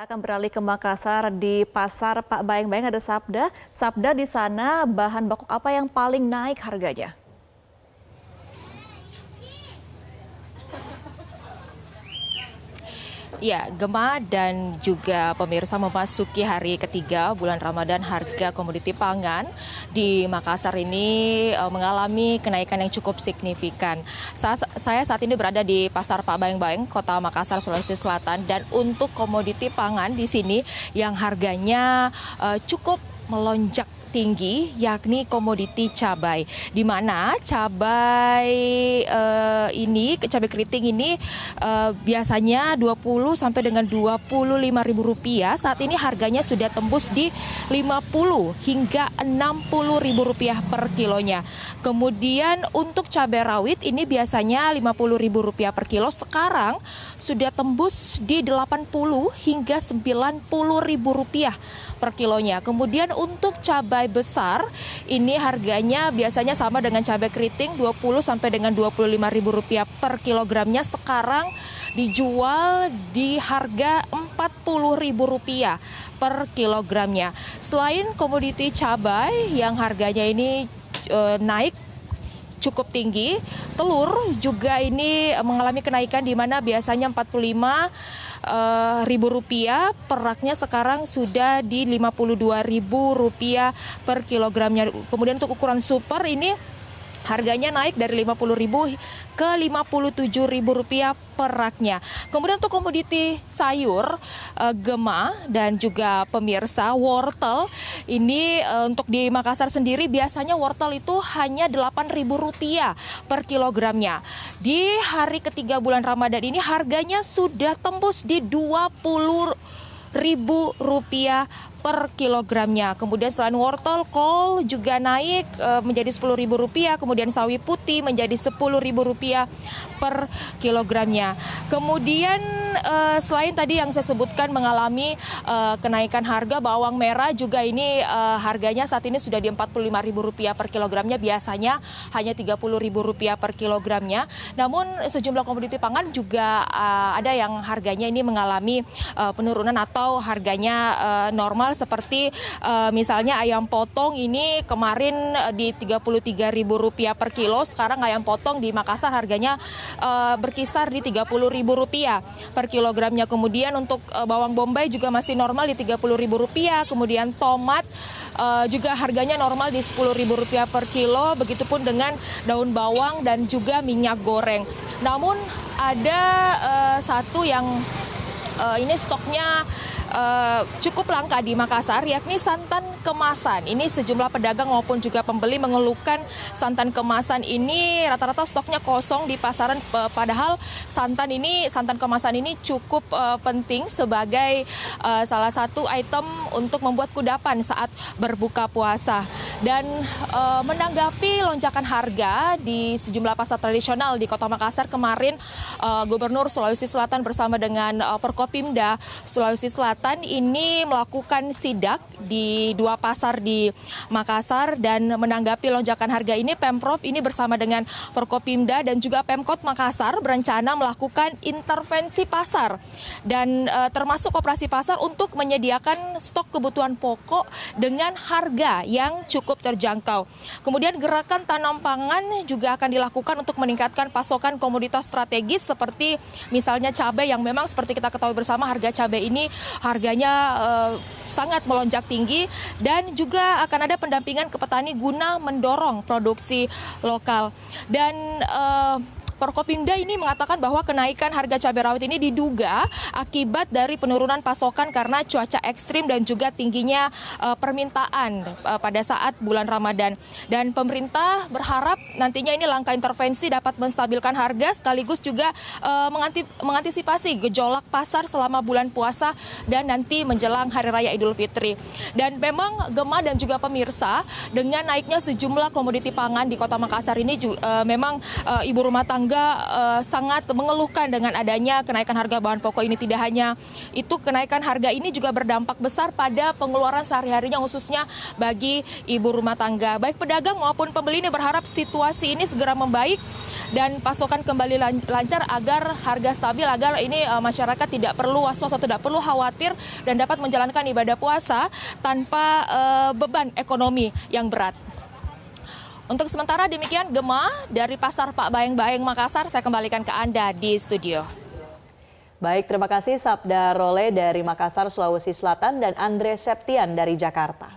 Kita akan beralih ke Makassar di pasar Pak Bayang-Bayang ada Sabda. Sabda di sana bahan baku apa yang paling naik harganya? Ya, Gema dan juga pemirsa memasuki hari ketiga bulan Ramadan, harga komoditi pangan di Makassar ini mengalami kenaikan yang cukup signifikan. Saya saat ini berada di Pasar Pak Bayang-Bayang, Kota Makassar, Sulawesi Selatan, dan untuk komoditi pangan di sini yang harganya cukup melonjak tinggi, yakni komoditi cabai, di mana cabai cabai keriting ini biasanya 20 sampai dengan Rp25.000, saat ini harganya sudah tembus di Rp50 hingga Rp60.000 per kilonya. Kemudian untuk cabai rawit ini biasanya Rp50.000 per kilo, sekarang sudah tembus di Rp80 hingga Rp90.000 per kilonya. Kemudian untuk cabai besar ini harganya biasanya sama dengan cabai keriting 20 sampai dengan Rp25.000 per kilogramnya, sekarang dijual di harga Rp40.000 per kilogramnya. Selain komoditi cabai yang harganya ini naik cukup tinggi, telur juga ini mengalami kenaikan, di mana biasanya Rp45.000 per raknya, sekarang sudah di Rp52.000 per kilogramnya. Kemudian untuk ukuran super ini harganya naik dari Rp50.000 ke Rp57.000 per raknya. Kemudian untuk komoditi sayur, Gema dan juga pemirsa, wortel ini untuk di Makassar sendiri biasanya wortel itu hanya Rp8.000 per kilogramnya. Di hari ketiga bulan Ramadan ini harganya sudah tembus di Rp20.000 per kilogramnya. Kemudian selain wortel, kol juga naik menjadi Rp10.000, kemudian sawi putih menjadi Rp10.000 per kilogramnya. Kemudian selain tadi yang saya sebutkan mengalami kenaikan harga, bawang merah juga ini harganya saat ini sudah di Rp45.000 per kilogramnya, biasanya hanya Rp30.000 per kilogramnya. Namun sejumlah komoditi pangan juga ada yang harganya ini mengalami penurunan atau harganya normal, seperti misalnya ayam potong ini kemarin di Rp33.000 per kilo, sekarang ayam potong di Makassar harganya berkisar di Rp30.000 per kilogramnya. Kemudian untuk bawang bombay juga masih normal di Rp30.000, kemudian tomat juga harganya normal di Rp10.000 per kilo, begitupun dengan daun bawang dan juga minyak goreng. Namun ada satu yang ini stoknya cukup langka di Makassar, yakni santan kemasan. Ini sejumlah pedagang maupun juga pembeli mengeluhkan santan kemasan ini rata-rata stoknya kosong di pasaran, padahal santan kemasan ini cukup penting sebagai salah satu item untuk membuat kudapan saat berbuka puasa. Dan menanggapi lonjakan harga di sejumlah pasar tradisional di Kota Makassar kemarin, Gubernur Sulawesi Selatan bersama dengan Forkopimda Sulawesi Selatan ini melakukan sidak di dua pasar di Makassar, dan menanggapi lonjakan harga ini Pemprov ini bersama dengan Forkopimda dan juga Pemkot Makassar berencana melakukan intervensi pasar dan termasuk operasi pasar untuk menyediakan stok kebutuhan pokok dengan harga yang cukup terjangkau. Kemudian gerakan tanam pangan juga akan dilakukan untuk meningkatkan pasokan komoditas strategis seperti misalnya cabai, yang memang seperti kita ketahui bersama harga cabai ini harganya sangat melonjak tinggi, dan juga akan ada pendampingan ke petani guna mendorong produksi lokal. Dan Forkopimda ini mengatakan bahwa kenaikan harga cabai rawit ini diduga akibat dari penurunan pasokan karena cuaca ekstrim dan juga tingginya permintaan pada saat bulan Ramadan. Dan pemerintah berharap nantinya ini langkah intervensi dapat menstabilkan harga sekaligus juga mengantisipasi gejolak pasar selama bulan puasa dan nanti menjelang Hari Raya Idul Fitri. Dan memang Gema dan juga pemirsa, dengan naiknya sejumlah komoditi pangan di Kota Makassar ini memang ibu rumah tangga tetangga sangat mengeluhkan dengan adanya kenaikan harga bahan pokok ini. Tidak hanya itu, kenaikan harga ini juga berdampak besar pada pengeluaran sehari-harinya, khususnya bagi ibu rumah tangga. Baik pedagang maupun pembeli ini berharap situasi ini segera membaik dan pasokan kembali lancar agar harga stabil, agar ini masyarakat tidak perlu was-was atau tidak perlu khawatir dan dapat menjalankan ibadah puasa tanpa beban ekonomi yang berat. Untuk sementara demikian Gema dari Pasar Pak Bayeng-Bayeng Makassar, saya kembalikan ke Anda di studio. Baik, terima kasih Sabda Role dari Makassar, Sulawesi Selatan dan Andre Septian dari Jakarta.